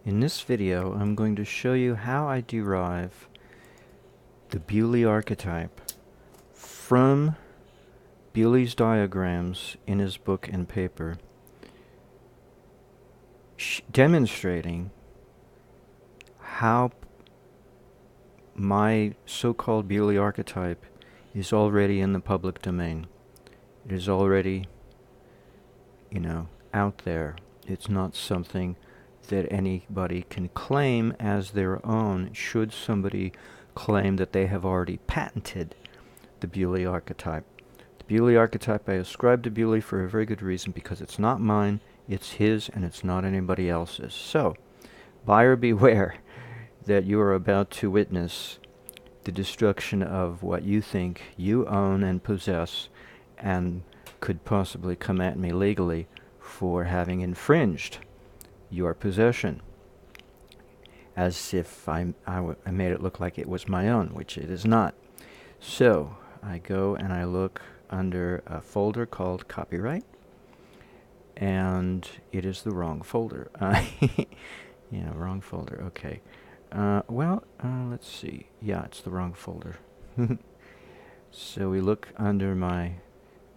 In this video, I'm going to show you how I derive the Bewley archetype from Bewley's diagrams in his book and paper, demonstrating how my so-called Bewley archetype is already in the public domain. It is already, out there. It's not something that anybody can claim as their own should somebody claim that they have already patented the Bewley archetype. The Bewley archetype I ascribe to Bewley for a very good reason, because it's not mine, it's his, and it's not anybody else's. So, buyer beware that you are about to witness the destruction of what you think you own and possess, and could possibly come at me legally for having infringed your possession, as if I made it look like it was my own, which it is not. So I go and I look under a folder called copyright, and it is the wrong folder. Wrong folder. Okay. Let's see. Yeah, it's the wrong folder. So we look under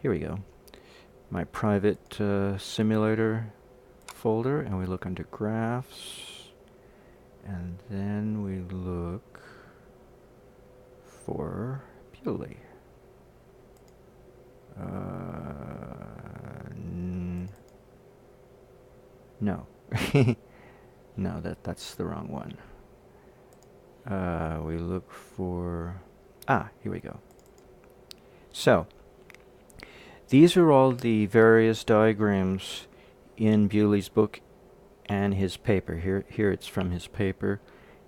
here we go, my private simulator folder, and we look under graphs, and then we look for Bewley. No. No, that's the wrong one. We look for... here we go. So, these are all the various diagrams in Bewley's book and his paper. Here it's from his paper,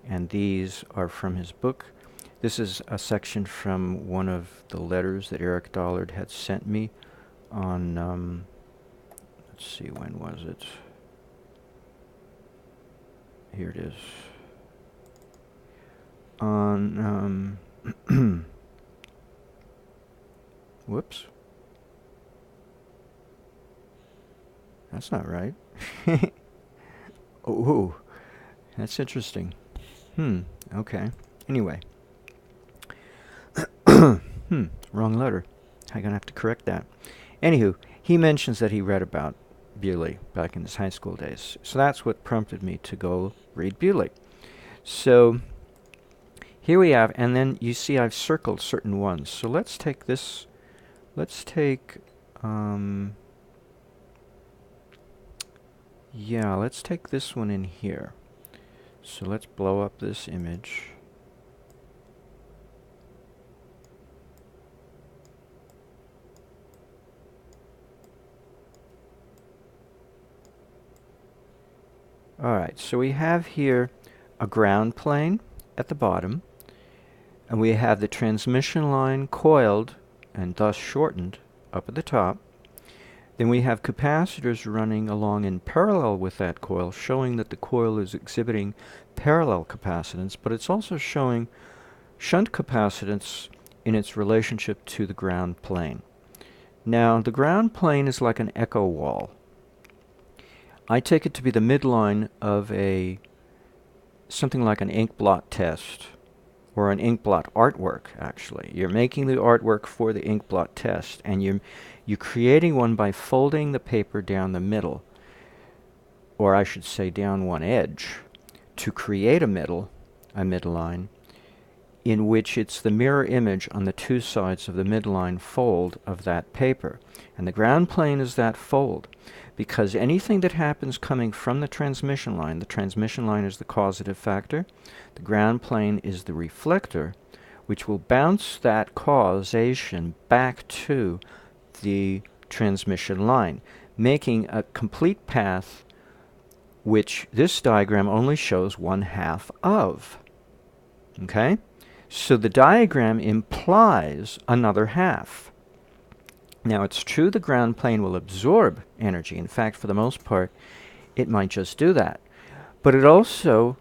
and these are from his book. This is a section from one of the letters that Eric Dollard had sent me on, let's see, when was it? Here it is. On, whoops. That's not right. Oh, that's interesting. Okay. Anyway. Wrong letter. I'm gonna have to correct that. Anywho, he mentions that he read about Bewley back in his high school days. So that's what prompted me to go read Bewley. So here we have, and then you see I've circled certain ones. So let's take this, let's take this one in here. So let's blow up this image. Alright, so we have here a ground plane at the bottom, and we have the transmission line coiled and thus shortened up at the top. Then we have capacitors running along in parallel with that coil, showing that the coil is exhibiting parallel capacitance, but it's also showing shunt capacitance in its relationship to the ground plane. Now, the ground plane is like an echo wall. I take it to be the midline of something like an inkblot test, or an inkblot artwork, actually. You're making the artwork for the inkblot test, and you're creating one by folding the paper down the middle, or I should say down one edge, to create a midline, in which it's the mirror image on the two sides of the midline fold of that paper. And the ground plane is that fold, because anything that happens coming from the transmission line is the causative factor, the ground plane is the reflector, which will bounce that causation back to the transmission line, making a complete path which this diagram only shows 1/2 of. Okay? So the diagram implies another half. Now, it's true the ground plane will absorb energy. In fact, for the most part, it might just do that. But it also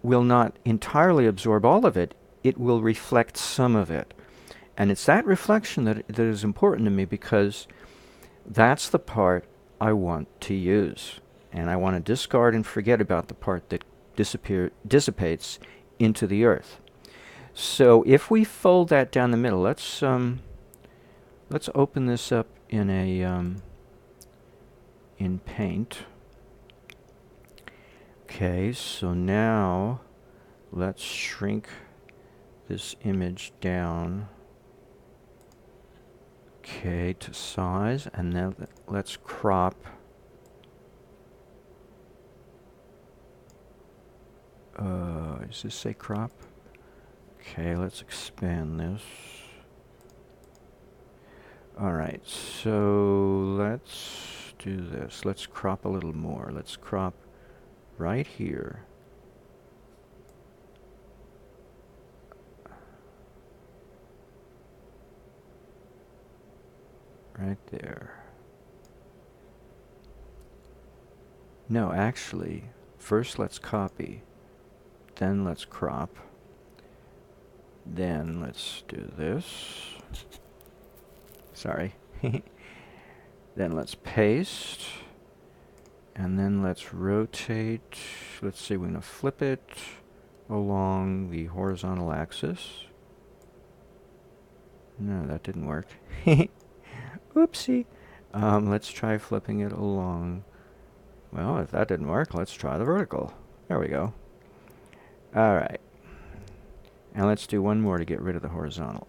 will not entirely absorb all of it. It will reflect some of it. And it's that reflection that is important to me, because that's the part I want to use. And I want to discard and forget about the part that dissipates into the earth. So if we fold that down the middle, let's open this up in a in Paint. Okay, so now let's shrink this image down. Okay, to size, and then let's crop. Does this say crop? Okay, let's expand this. Alright, so let's do this. Let's crop a little more. Let's crop right here. Right there. No, actually, first let's copy. Then let's crop. Then let's do this. Sorry. Then let's paste. And then let's rotate. Let's see, we're going to flip it along the horizontal axis. No, that didn't work. Oopsie. Let's try flipping it along. Well, if that didn't work, let's try the vertical. There we go. Alright. And let's do one more to get rid of the horizontal.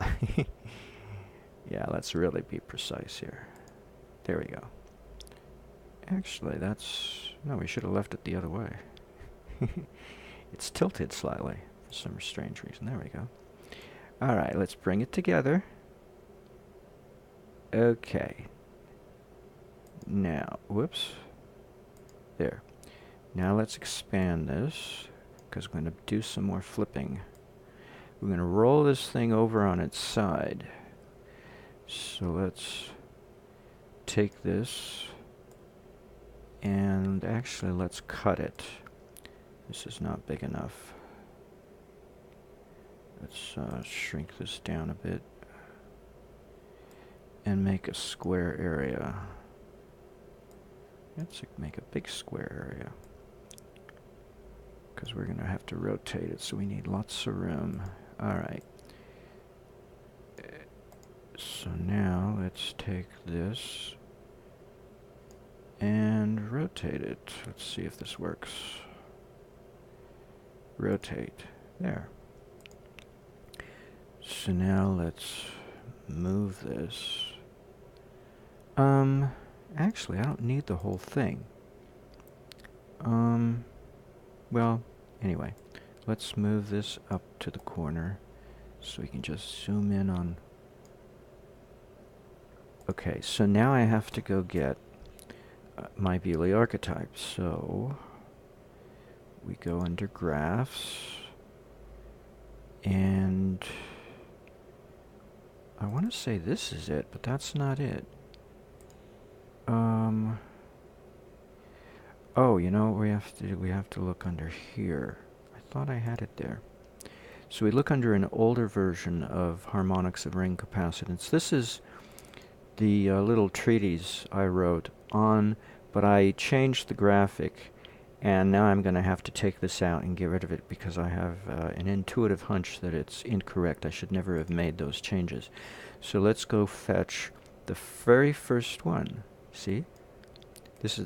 Yeah, let's really be precise here. There we go. Actually, that's... No, we should have left it the other way. It's tilted slightly for some strange reason. There we go. Alright, let's bring it together. Okay. Now, whoops. There. Now let's expand this, because we're going to do some more flipping. We're going to roll this thing over on its side. So let's take this, and actually let's cut it. This is not big enough. Let's shrink this down a bit and make a square area. Let's make a big square area, because we're going to have to rotate it, so we need lots of room. Alright. So now let's take this and rotate it. Let's see if this works. Rotate. There. So now let's move this. Actually, I don't need the whole thing. Well, anyway, let's move this up to the corner so we can just zoom in on... Okay, so now I have to go get my Bewley archetype. So we go under Graphs, and I want to say this is it, but that's not it. Oh, you know what we have to do? We have to look under here. I thought I had it there. So we look under an older version of harmonics of ring capacitance. This is the little treatise I wrote on, but I changed the graphic, and now I'm going to have to take this out and get rid of it because I have an intuitive hunch that it's incorrect. I should never have made those changes. So let's go fetch the very first one. See? This is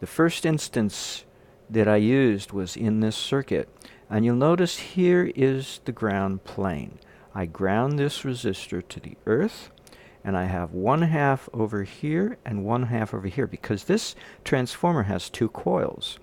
the first instance that I used was in this circuit. And you'll notice here is the ground plane. I ground this resistor to the earth, and I have 1/2 over here and 1/2 over here, because this transformer has two coils.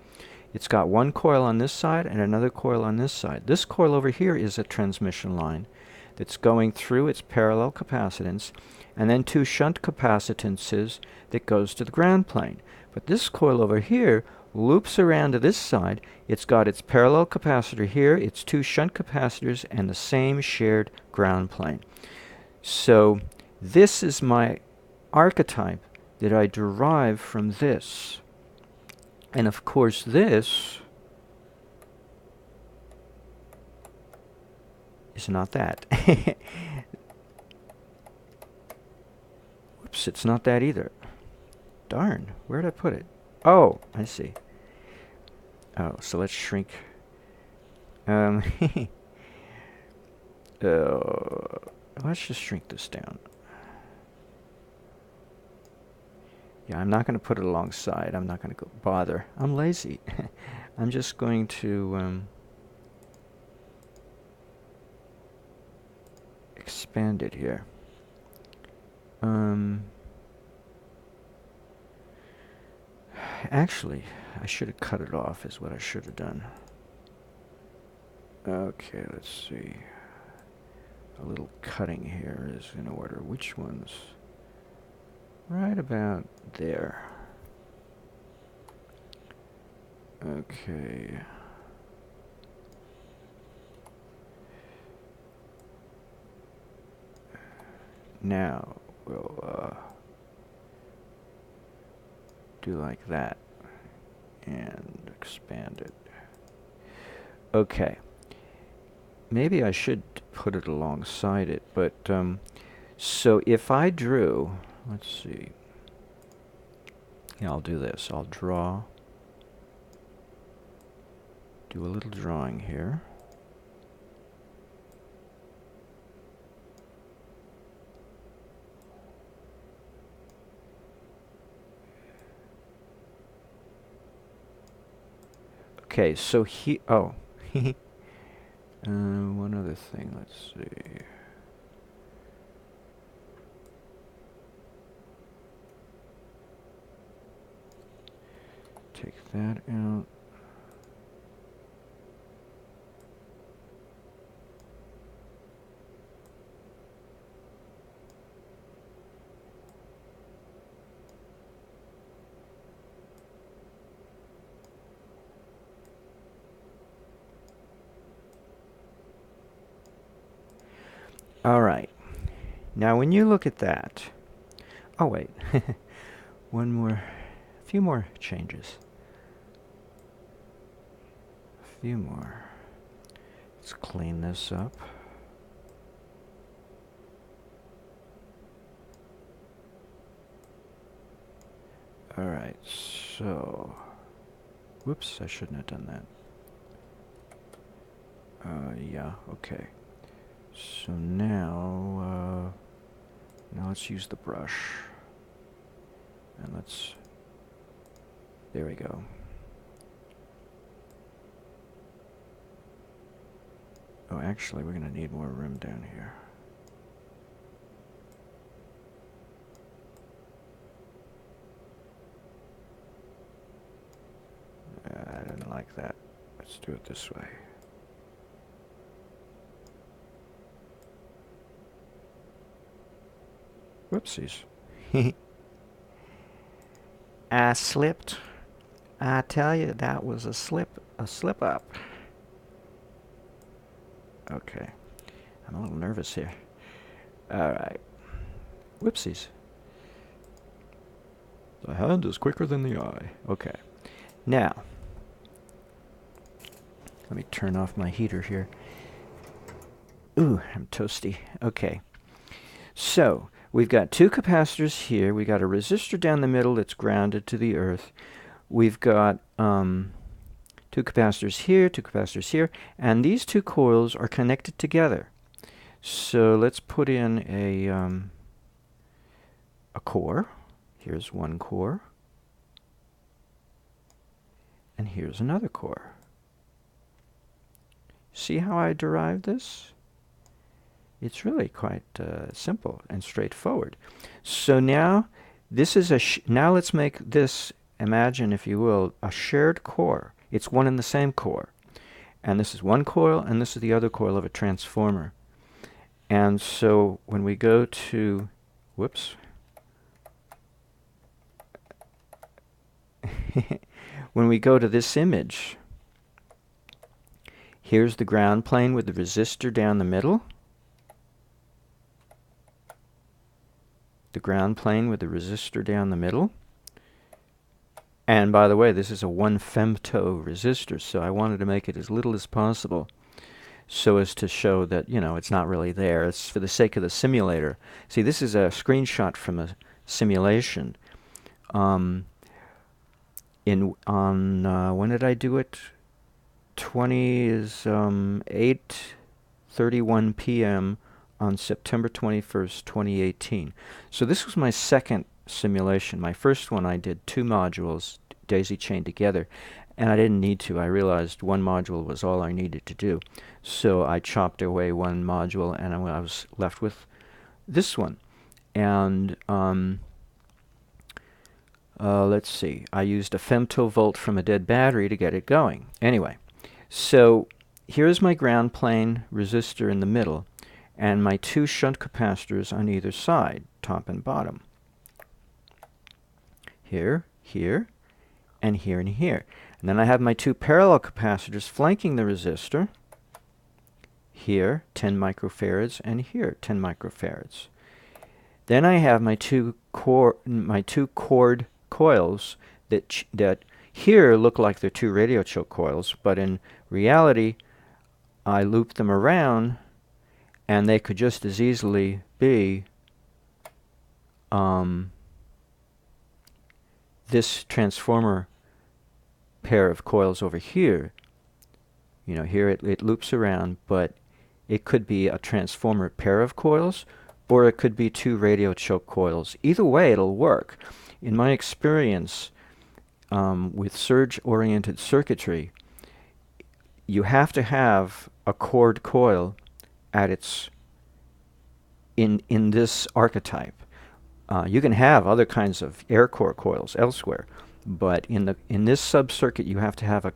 It's got one coil on this side and another coil on this side. This coil over here is a transmission line that's going through its parallel capacitance, and then two shunt capacitances that goes to the ground plane. But this coil over here loops around to this side. It's got its parallel capacitor here, its two shunt capacitors, and the same shared ground plane. So this is my archetype that I derive from this. And of course this is not that. Whoops, it's not that either. Darn, where did I put it? Oh, I see. Oh, so let's shrink. Um, let's just shrink this down. Yeah, I'm not going to put it alongside. I'm not going to bother. I'm lazy. I'm just going to expand it here. Actually, I should have cut it off is what I should have done. Okay, let's see. A little cutting here is in order. Which ones? Right about there. Okay. Now we'll do like that and expand it. Okay. Maybe I should put it alongside it, but so if I drew, let's see. Yeah, I'll do this. I'll draw. Do a little drawing here. Okay, so one other thing, let's see. Take that out. All right. Now when you look at that, oh wait, a few more changes. A few more. Let's clean this up. All right, so, whoops, I shouldn't have done that. Yeah, okay. So now let's use the brush. And there we go. Oh, actually, we're going to need more room down here. I didn't like that. Let's do it this way. Whoopsies. I slipped. I tell you, that was a slip up. Okay. I'm a little nervous here. All right. Whoopsies. The hand is quicker than the eye. Okay. Now, let me turn off my heater here. Ooh, I'm toasty. Okay. So, we've got two capacitors here. We've got a resistor down the middle that's grounded to the earth. We've got two capacitors here, and these two coils are connected together. So let's put in a core. Here's one core. And here's another core. See how I derived this? It's really quite simple and straightforward. So now, this is now let's make this, imagine if you will, a shared core. It's one and the same core. And this is one coil, and this is the other coil of a transformer. And so when we go to, whoops. When we go to this image, here's the ground plane with the resistor down the middle. The ground plane with the resistor down the middle. And by the way, this is a 1 femto resistor, so I wanted to make it as little as possible so as to show that, you know, it's not really there. It's for the sake of the simulator. See, this is a screenshot from a simulation. when did I do it? 8:31 p.m. on September 21st, 2018. So this was my second simulation. My first one I did 2 modules daisy chained together, and I didn't need to. I realized one module was all I needed to do. So I chopped away one module, and I was left with this one. And let's see. I used a femtovolt from a dead battery to get it going. Anyway, so here's my ground plane resistor in the middle, and my 2 shunt capacitors on either side, top and bottom. Here, here, and here and here. And then I have my 2 parallel capacitors flanking the resistor. Here, 10 microfarads, and here, 10 microfarads. Then I have my two cord coils that here look like they're 2 radio choke coils, but in reality, I loop them around, and they could just as easily be this transformer pair of coils over here. You know, here it loops around, but it could be a transformer pair of coils, or it could be 2 radio choke coils. Either way, it'll work. In my experience with surge-oriented circuitry, you have to have a cord coil at its in this archetype. You can have other kinds of air core coils elsewhere, but in this sub-circuit you have to have a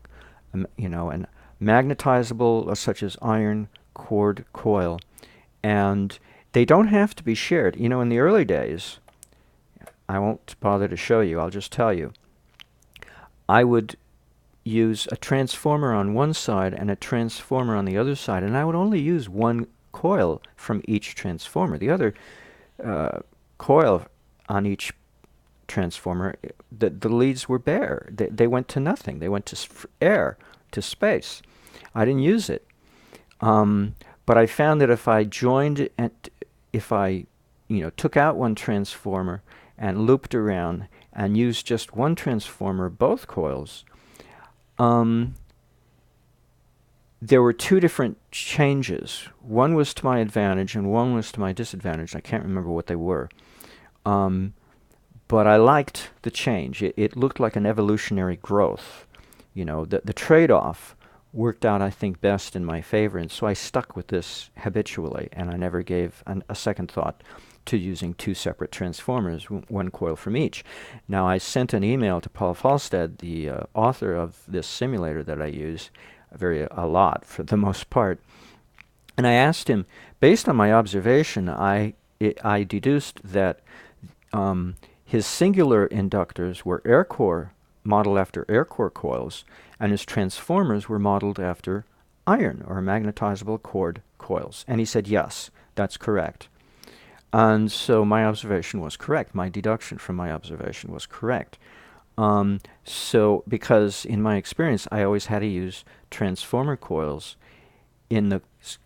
magnetizable, such as iron cord coil, and they don't have to be shared. You know, in the early days, I won't bother to show you, I'll just tell you, I would use a transformer on one side and a transformer on the other side, and I would only use one coil from each transformer. The other coil on each transformer, the leads were bare. They went to nothing. They went to air, to space. I didn't use it. But I found that if I joined and if I took out one transformer and looped around and used just one transformer, both coils, there were 2 different changes. One was to my advantage and one was to my disadvantage. I can't remember what they were. But I liked the change. It looked like an evolutionary growth. You know, the trade-off worked out, I think, best in my favor, and so I stuck with this habitually, and I never gave a second thought to using 2 separate transformers, one coil from each. Now, I sent an email to Paul Falstad, the author of this simulator that I use a lot for the most part, and I asked him, based on my observation, I deduced that his singular inductors were air core, modeled after air core coils, and his transformers were modeled after iron or magnetizable cord coils. And he said, yes, that's correct. And so my observation was correct. My deduction from my observation was correct. So because in my experience, I always had to use transformer coils in the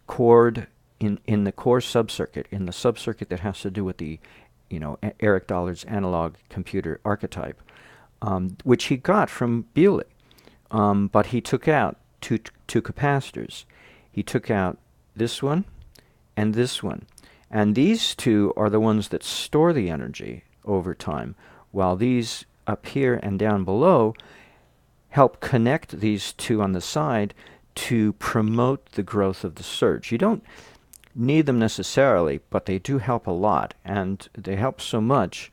cord, in the core subcircuit, in the subcircuit that has to do with the Eric Dollard's analog computer archetype, which he got from Bewley. But he took out two capacitors. He took out this one and this one. And these 2 are the ones that store the energy over time, while these up here and down below help connect these 2 on the side to promote the growth of the surge. You don't need them necessarily, but they do help a lot, and they help so much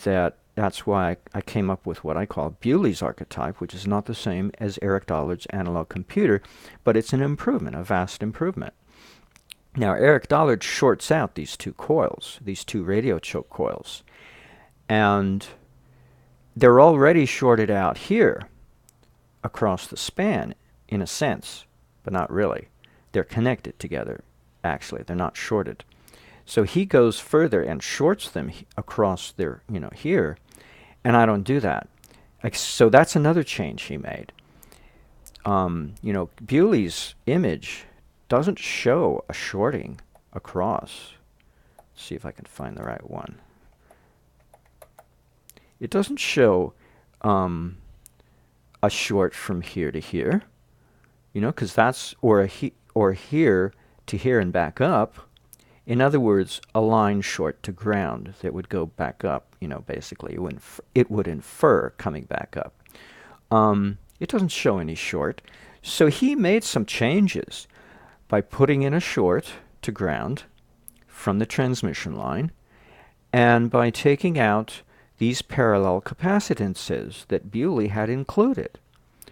that that's why I came up with what I call Bewley's archetype, which is not the same as Eric Dollard's analog computer, but it's an improvement, a vast improvement. Now, Eric Dollard shorts out these 2 coils, these 2 radio choke coils, and they're already shorted out here across the span, in a sense, but not really. They're connected together, actually. They're not shorted. So he goes further and shorts them across their, here, and I don't do that. So that's another change he made. Bewley's image doesn't show a shorting across. Let's see if I can find the right one. It doesn't show a short from here to here, you know, because that's, or here to here and back up. In other words, a line short to ground that would go back up, you know, basically. It would infer coming back up. It doesn't show any short. So he made some changes by putting in a short to ground from the transmission line and by taking out these parallel capacitances that Bewley had included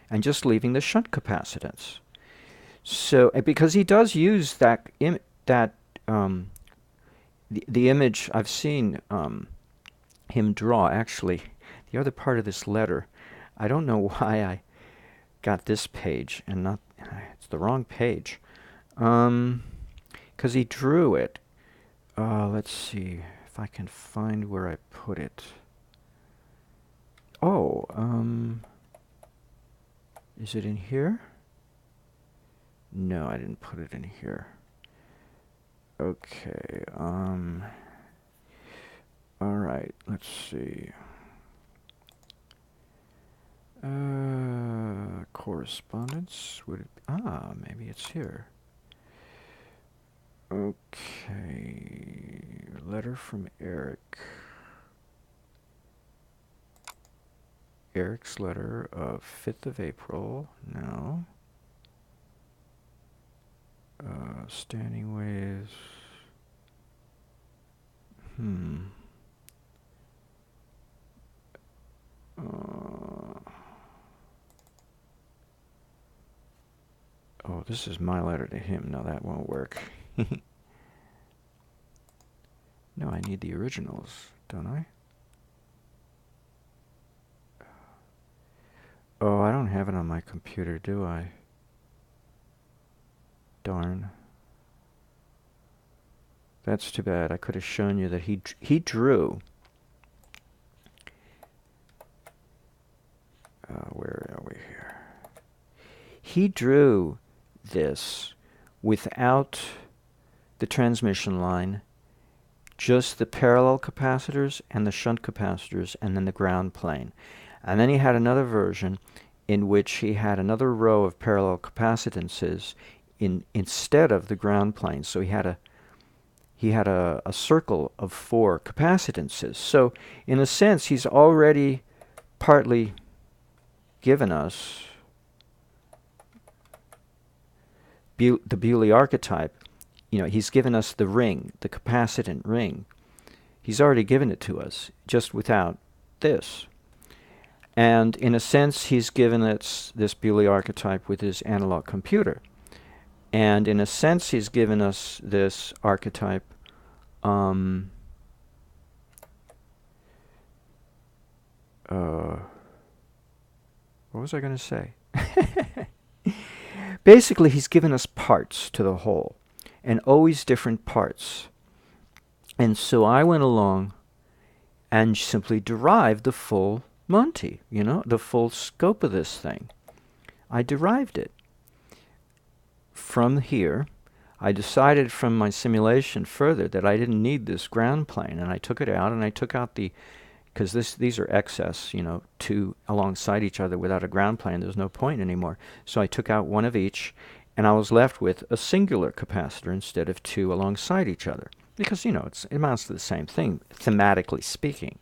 and just leaving the shunt capacitance. So, because he does use that the image I've seen him draw, actually, the other part of this letter, I don't know why I got this page and not, it's the wrong page, because he drew it. Let's see if I can find where I put it. Oh, is it in here? No, I didn't put it in here. Okay, all right, let's see. Correspondence, would it be? Maybe it's here. Okay, letter from Eric. Eric's letter of 5th of April, no. Standing waves. Oh, this is my letter to him. No, that won't work. No, I need the originals, don't I? Oh, I don't have it on my computer, do I? Darn. That's too bad. I could have shown you that he drew. Where are we here? He drew this without the transmission line, just the parallel capacitors and the shunt capacitors, and then the ground plane. And then he had another version in which he had another row of parallel capacitances instead of the ground plane. So he had a circle of 4 capacitances. So in a sense, he's already partly given us the Bewley archetype. You know, he's given us the ring, the capacitant ring. He's already given it to us, just without this. And in a sense, he's given us this Bewley archetype with his analog computer. And in a sense, he's given us this archetype what was I going to say? Basically, he's given us parts to the whole, and always different parts. And so I went along and simply derived the full Monty, you know, the full scope of this thing. I derived it. From here, I decided from my simulation further that I didn't need this ground plane, and I took it out, and I took out because these are excess, you know, 2 alongside each other without a ground plane. There's no point anymore. So I took out one of each, and I was left with a singular capacitor instead of 2 alongside each other. Because, you know, it amounts to the same thing, thematically speaking,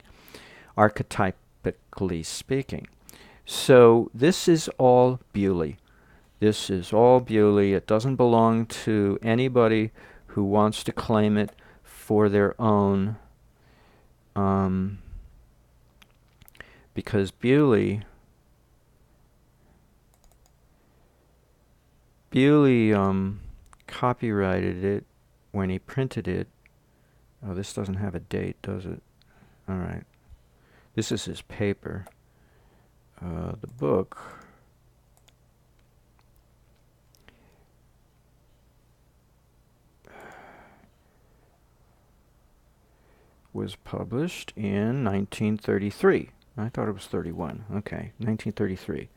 archetypically speaking. So this is all Bewley. This is all Bewley. It doesn't belong to anybody who wants to claim it for their own. Because Bewley copyrighted it when he printed it. Oh, this doesn't have a date, does it? All right. This is his paper. The book was published in 1933. I thought it was 31. Okay, 1933.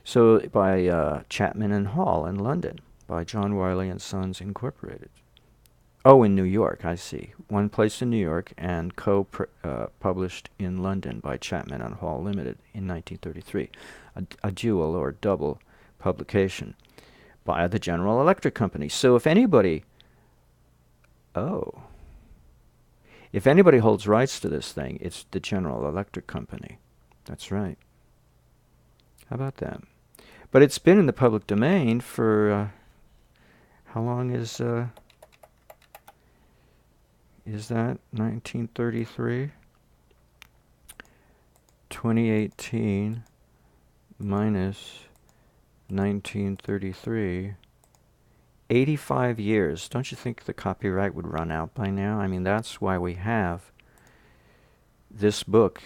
So by Chapman and Hall in London, by John Wiley and Sons Incorporated. Oh, in New York, I see. One place in New York and co-published in London by Chapman and Hall Limited in 1933. A dual or double publication by the General Electric Company. So if anybody, oh, if anybody holds rights to this thing, it's the General Electric Company. That's right. How about that? But it's been in the public domain for, how long is that? 1933? 2018 minus 1933. 85 years. Don't you think the copyright would run out by now? I mean, that's why we have this book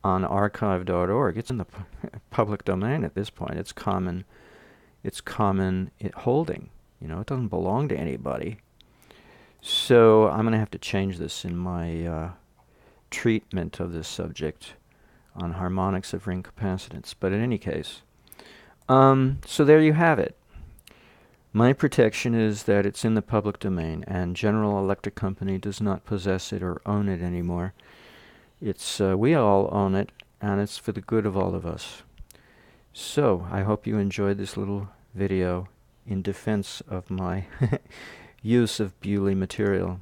on archive.org. It's in the public domain at this point. It's common holding. You know, it doesn't belong to anybody. So I'm going to have to change this in my treatment of this subject on harmonics of ring capacitance. But in any case, so there you have it. My protection is that it's in the public domain, and General Electric Company does not possess it or own it anymore. It's we all own it, and it's for the good of all of us. So I hope you enjoyed this little video in defense of my use of Bewley material.